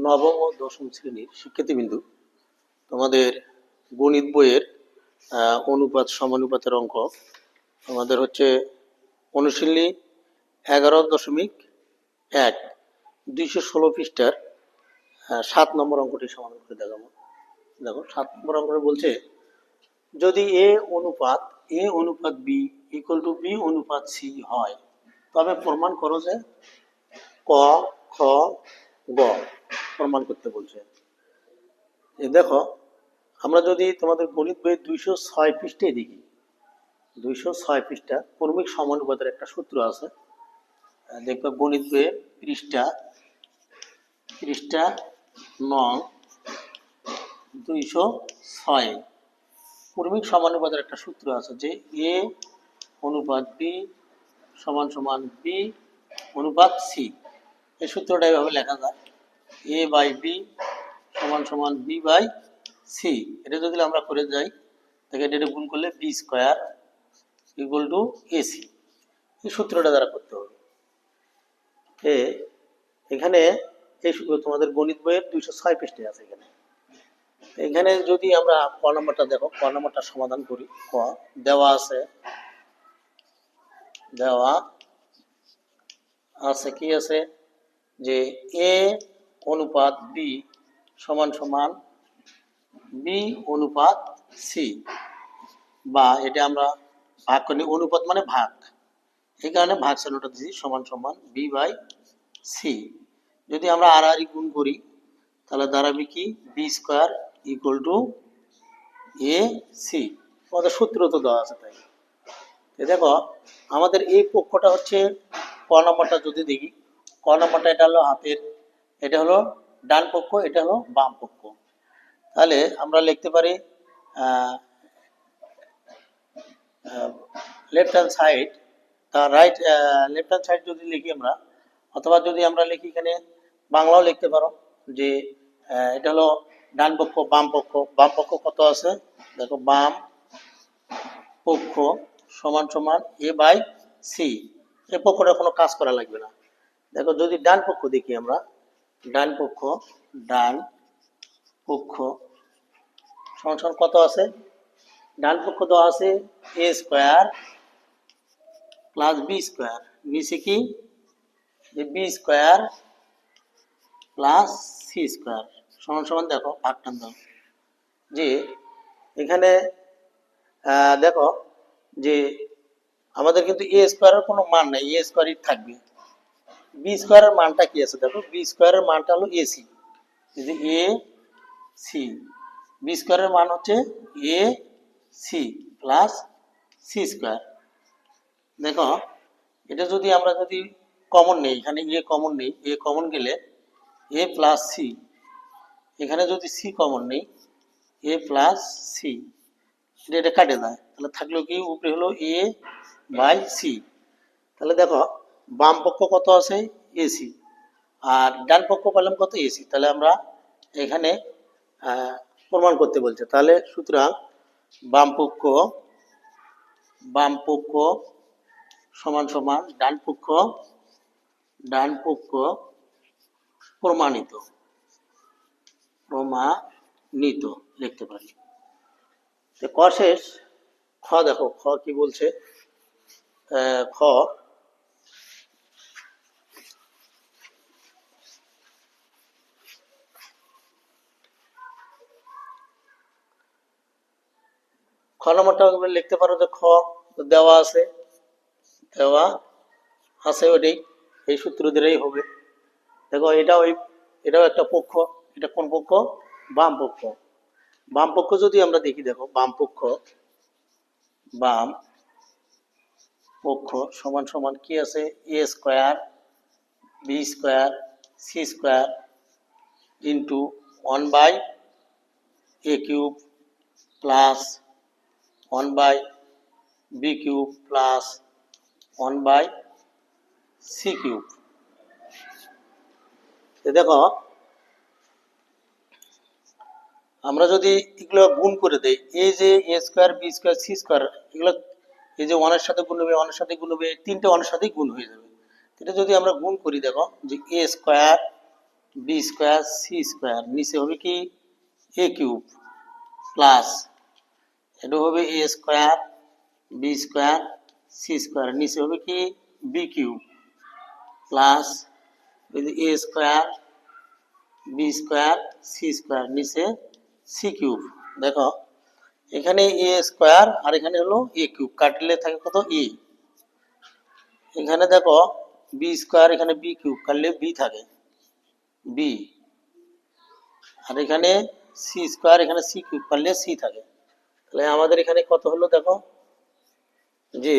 নবম ও দশম শ্রেণীর শিক্ষার্থীবৃন্দু, তোমাদের গণিত বইয়ের অনুপাত সমানুপাতের অঙ্ক আমাদের হচ্ছে অনুশীলনী 11.1 216 পৃষ্ঠার 7 নম্বর অঙ্কটি সমাধান করে দেখাবো। দেখো 7 নম্বর অঙ্কটি বলছে, যদি এ অনুপাত বি ইকুয়াল টু বি অনুপাত সি হয় তবে প্রমাণ করো যে ক খ গ প্রমাণ করতে বলছে। দেখো, আমরা যদি তোমাদের গণিত বইয়ের 206 পৃষ্ঠায় দেখি, 206 পৃষ্ঠা ক্রমিক সমানুপাতের একটা সূত্র আছে। দেখবে গণিত বইয়ের পৃষ্ঠা নং 206 ক্রমিক সমানুপাতের একটা সূত্র আছে যে এ অনুপাত বি সমান সমান বি অনুপাত সি। এই সূত্রটা এভাবে লেখা যায়, এ বাই বি সমান সমান বি বাই সি। এটা যদি আমরা করে যাই, তাকে এটা গুণ করলে B square equal to AC. এই সূত্রটা দ্বারা করতে হবে। এখানে এই তোমাদের গণিত বইয়ের 206 পৃষ্ঠায় আছে। এখানে যদি আমরা ক নম্বরটা দেখো, ক নম্বরটা সমাধান করি। ক দেওয়া আছে কি আছে যে এ অনুপাত বি সমান সমান বি অনুপাত সি, বা এটা আমরা ভাগ করি, অনুপাত মানে ভাগ, এই কারণে ভাগ চিহ্নটা দিচ্ছি, সমান সমান বি বাই সি। যদি আমরা আর গুণ করি তাহলে দাঁড়াবে কি B square equal to A C. আমাদের সূত্র তো দেওয়া আছে। তাই দেখো, আমাদের এই পক্ষটা হচ্ছে ক নম্বরটা যদি দেখি, ক নম্বরটা এটা হলো হাতের, এটা হলো ডান পক্ষ, এটা হলো বাম পক্ষ। তাহলে আমরা লিখতে পারি left hand side, right left hand side যদি লিখি আমরা, অথবা যদি আমরা লিখি এখানে বাংলাও লিখতে পারো যে এটা হলো ডান পক্ষ বাম পক্ষ। বাম পক্ষ কত আছে দেখো, বাম পক্ষ সমান সমান এ বাই সি। এই পক্ষটা কোনো কাজ করা লাগবে না। দেখো, যদি ডান পক্ষ দেখি আমরা, ডান পক্ষ সমান সমান কত আছে, ডান পক্ষ তো আছে A square plus B square, নিচে কি B square plus C square সমান সমান দেখো ভাগ টান দাও যে এখানে দেখো যে আমাদের কিন্তু এ স্কোয়ারের কোনো মান নাই, এ স্কোয়ারই থাকবে। বি স্কোয়ারের মানটা কি আছে দেখো, বি স্কোয়ারের মানটা হলো এসি, এ সি। বি স্কোয়ারের মান হচ্ছে A C plus C square. দেখো, এটা যদি আমরা যদি কমন নেই, এখানে এ কমন নেই, এ কমন গেলে এ প্লাস সি, এখানে যদি সি কমন নেই, এ প্লাস সি, এটা কাটে যায়, তাহলে থাকলো কি উপরে হলো এ বাই সি। তাহলে দেখো, বাম পক্ষ কত আছে এসি, আর ডান পক্ষ পেলাম কত এসি। তাহলে আমরা এখানে প্রমাণ করতে বলছে। তাহলে সুতরাং বাম পক্ষ সমান সমান ডান পক্ষ প্রমাণিত লিখতে পারি। ক শেষ। খ দেখো, খ কি বলছে, খ নম্বরটা লিখতে পারো যে খ দেওয়া আছে ওইটাই, এই সূত্র দিলেই হবে। দেখো, এটাও একটা পক্ষ, এটা কোন পক্ষ, বাম পক্ষ। বাম পক্ষ যদি আমরা দেখি, দেখো বাম পক্ষ সমান সমান কি আছে, A square B square C square into 1 by A cube plus 1 by B cube plus 1 by C cube. দেখো, আমরা যদি এগুলো গুণ করে দেই, এই যে A square B square C square, এগুলো এই যে ওয়ানের সাথে গুণ হবে, ওয়ানের সাথে গুণ হবে, তিনটে ওয়ানের সাথেই গুণ হয়ে যাবে। এটা যদি আমরা গুণ করি, দেখো যে A square B square C square, নিচে হবে কি এ কিউব প্লাস এটা হবে A square B square C square, নিচে হবে কি B cube plus A square B square C square, নিচে সি কিউব। দেখো এখানে এ স্কোয়ার আর এখানে হলো এ কিউব, কাটলে থাকে কত এ। এখানে দেখো বি স্কোয়ার এখানে বি কিউব কাটলে বি থাকে বি, আর এখানে সি স্কোয়ার এখানে সি কিউব কাটলে সি থাকে। তাহলে আমাদের এখানে কত হলো দেখো, যে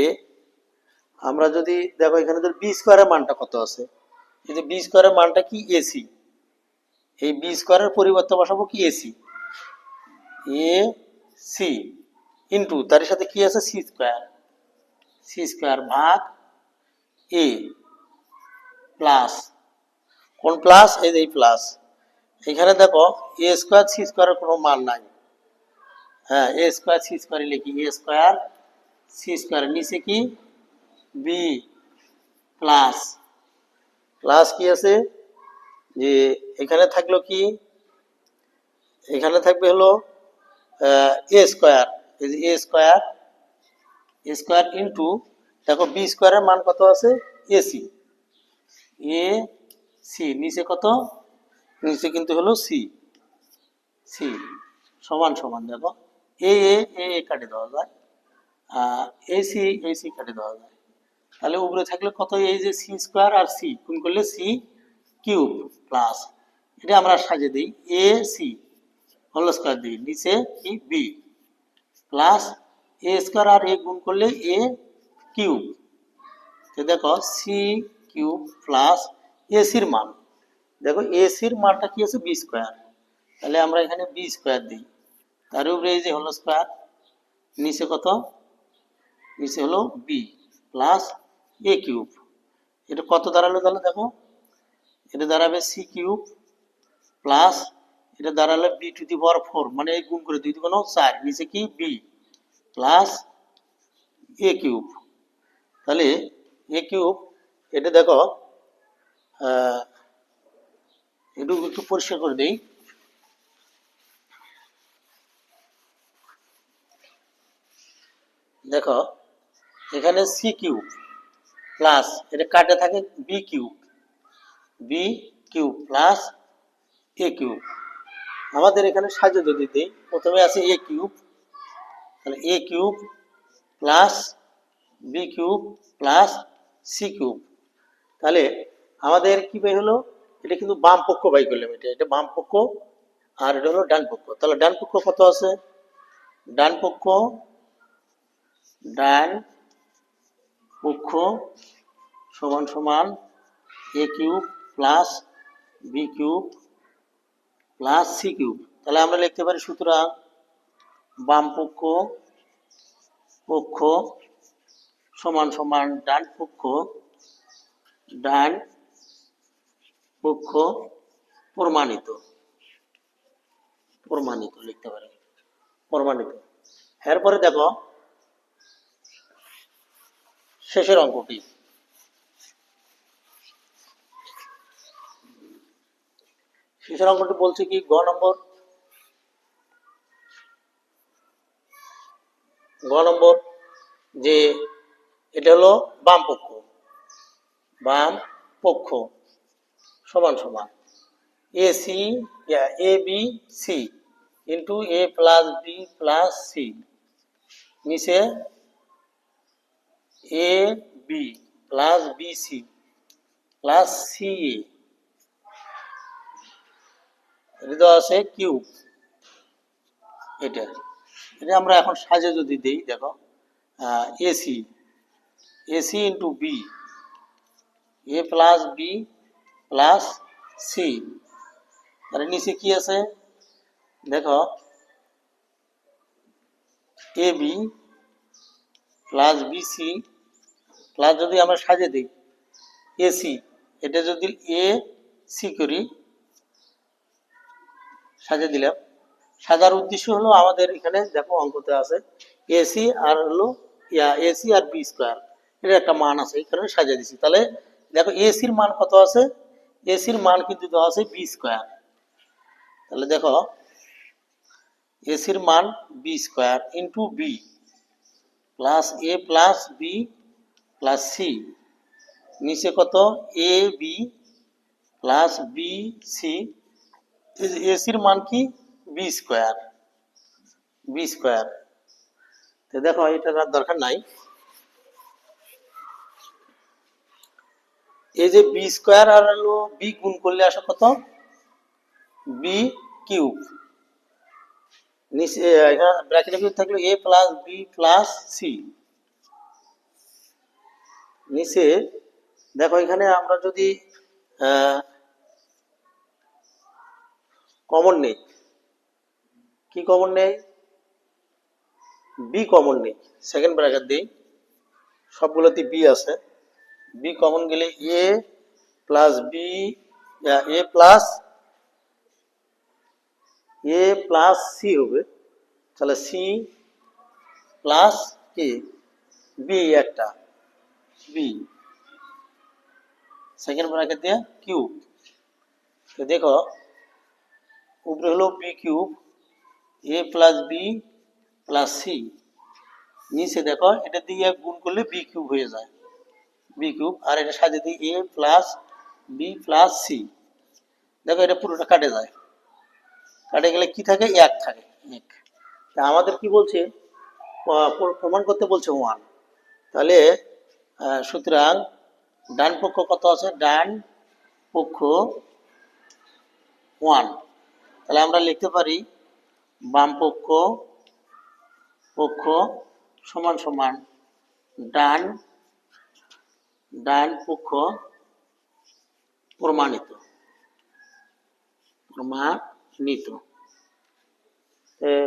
আমরা যদি দেখো এখানে যদি বি স্কোয়ারের মানটা কত আছে, এই যে বি স্কোয়ারের মানটা কি এসি, এই বি স্কোয়ারের পরিবর্তে বসাবো কি এসি, এ সি ইন্টু তার সাথে কি আছে সি স্কোয়ার ভাগ এ প্লাস কোন প্লাস, এই প্লাস। এখানে দেখো এ স্কোয়ার সি স্কোয়ারের কোনো মান নাই, হ্যাঁ এ স্কোয়ার সি স্কোয়ারে লিখি এ স্কোয়ার সি স্কোয়ার, নিচে কি বি প্লাস প্লাস কি আছে, যে এখানে থাকলো কি, এখানে থাকবে হলো এ স্কোয়ার, এই যে এ স্কোয়ার ইন্টু দেখো বি স্কোয়ারের মান কত আছে এসি, এ সি নিচে কত, নিচে কিন্তু হলো সি সি সমান সমান, দেখো এ কাটে দেওয়া যায়, এসি কাটে দেওয়া যায়, তাহলে উপরে থাকলে কত, এই যে সি স্কোয়ার আর সি গুণ করলে সি কিউব প্লাস এটা আমরা সাজিয়ে দিই এ সি হোল স্কোয়ার দিই, নিচে কি বি প্লাস এ স্কোয়ার আর এ গুণ করলে এ কিউব, তো দেখো সি কিউব প্লাস এসির মান, দেখো এসির মানটা কি আছে বি স্কোয়ার, তাহলে আমরা এখানে বি স্কোয়ার দিই, তার উপরে এই যে হোল স্কোয়ার, নিচে কত, নিচে হলো বি প্লাস এ কিউব, এটা কত দাঁড়ালো তাহলে দেখো, এটা দাঁড়াবে সি কিউব প্লাস এটা দাঁড়ালো বি টু দি পাওয়ার 4, মানে এই গুণ করে 2 × 4, নিচে কি বি প্লাস এ কিউব, তাহলে এ কিউব এটা দেখো একটু পরিষ্কার করে দেই, দেখো এখানে সি কিউব প্লাস এটা কাটে থাকে বি কিউব প্লাস এ কিউব, আমাদের এখানে সাজিয়ে যদি দিই, প্রথমে আছে এ কিউব, তাহলে A cube plus B cube plus C cube, তাহলে আমাদের কি বাই হলো, এটা কিন্তু বাম পক্ষ বাই করলাম, এটা বাম পক্ষ আর এটা হলো ডান পক্ষ, তাহলে ডান পক্ষ কত আছে, ডান পক্ষ সমান সমান A cube plus B cube plus C cube, তাহলে আমরা লিখতে পারি সুতরাং বাম পক্ষ সমান সমান ডান পক্ষ প্রমাণিত লিখতে পারি প্রমাণিত। এরপরে দেখো শেষের অঙ্কটি, বলছে কি গ নম্বর যে এটা হলো বাম পক্ষ সমান সমান A B C into A plus B plus C, নিচে A B plus B C plus C এটা দেওয়া আছে কিউব, এটা আমরা এখন সাজে যদি দেই, দেখো A C into B A plus B plus C, আর নিচে কি আছে দেখো A B plus B C plus যদি আমরা সাজে দিই এসি, এটা যদি এ সি করি সাজে দিলাম, সাজার উদ্দেশ্য হলো আমাদের এখানে দেখো অঙ্কতে আছে এসি আর হলো এসি আর বি স্কোয়ার, এটা একটা মান আছে এই কারণে সাজিয়ে দিচ্ছি। তাহলে দেখো এসির মান কত আছে, এসির মান কিন্তু দেওয়া আছে বি স্কোয়ার। তাহলে দেখো এসির মান B square into B plus A plus B plus C, নিচে কত A B plus B C, এসির মান কি বি স্কোয়ার, বি স্কোয়ার। তো দেখো এটার আর দরকার নাই, এই যে বি স্কোয়ার আর হলো বি গুণ করলে আসে কত বি কিউব, নিচে ব্র্যাকেটের ভিতরে থাকলো এ প্লাস বি প্লাস সি, নিচে দেখো এখানে আমরা যদি কমন নেই, কি কমন নেই বি কমন নেই, সেকেন্ড ব্র্যাকেট দিই, সবগুলোতে বি আছে, বি কমন গেলে এ plus B A plus C হবে, তাহলে সি প্লাস কি বি একটা বি, সেকেন্ড ব্র্যাকেট দিয়ে কিউব। তো দেখো উপরে হলো বি কিউব এ প্লাস বি প্লাস সি, নিচে দেখো এটা দিয়ে গুণ করলে বি কিউব হয়ে যায়, বি কিউব, আর এটা সাজিয়ে দিই এ প্লাস বি প্লাস সি, দেখো এটা পুরোটা কাটে যায়, কাটে গেলে কি থাকে এক থাকে, এক। তা আমাদের কি বলছে প্রমাণ করতে বলছে ওয়ান, তাহলে সুতরাং ডান পক্ষ কত আছে, ডান পক্ষ ওয়ান, তাহলে আমরা লিখতে পারি বাম পক্ষ পক্ষ সমান সমান ডান ডান পক্ষ প্রমাণিত, প্রমাণিত।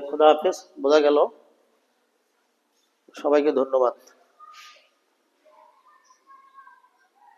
খোদা হাফেজ, বোঝা গেল, সবাইকে ধন্যবাদ।